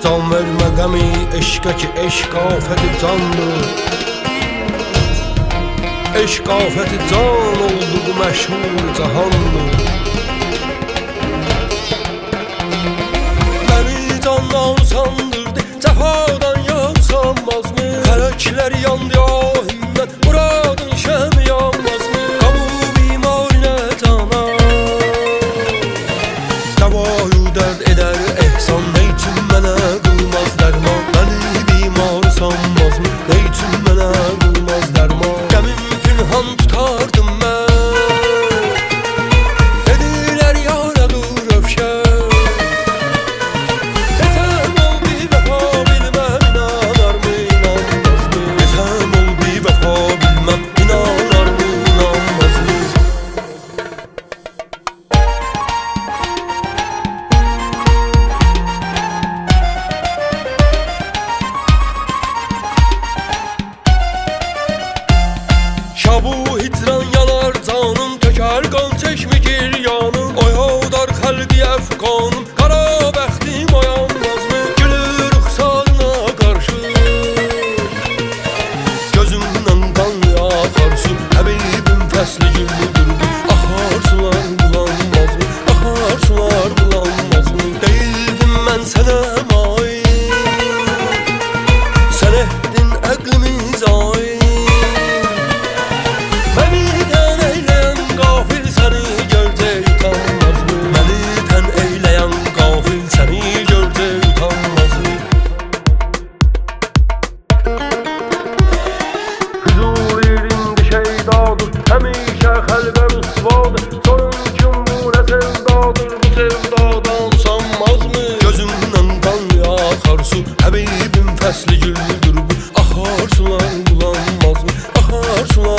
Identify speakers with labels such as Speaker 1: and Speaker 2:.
Speaker 1: Can vermə qəmi eşqə ki, eşq afəti candır. Eşq afəti can olduğu məşhur cahandır. Məni candan usandırdı, cəfadan yansanmazmı? Fələklər yandı ahimdən, muradın şəmi yanmazmı? Qamu bimarinə cana dəvayu dərd edər ehsan, neyçün mənə qılmaz dərman? Məni bimar sanmazmı? Neyçün mənə qılmaz dərman? Qəmim pünhan tutardım mən, dedilər yara dur öfşər. Desəm ol bir vəfa bilməm, inanarmı, inanmazmı? Desəm ol bir vəfa bilməm, inanarmı, inanmazmı? Şabu hicran yanar canım, tökər qan çeşmi giryanım. Oyadar xəlqi əfqanım, qara bəxtim oyanmazmı? Gülür rüxsarına qarşı, gözümdən qan axar su. Həbibim fəsli güldür bu, axar sular bulanmazmı? Axar sular bulanmazmı? Deyildim mən sənə mail, sən etdin əqlimiz ail. Məni tən eyləyən qafil səni görcə utanmazmı? Məni tən eyləyən qafil səni görcə utanmazmı? Füzulirin şeydadır, həmişə xəlqə rüsvadır. Sorun kim bu nə sevdadır, bu sevdadan usanmazmı? Gözümdən qan axar su, həbibim fəsli güldür bu. Axar sular bulanmazmı? Axar sular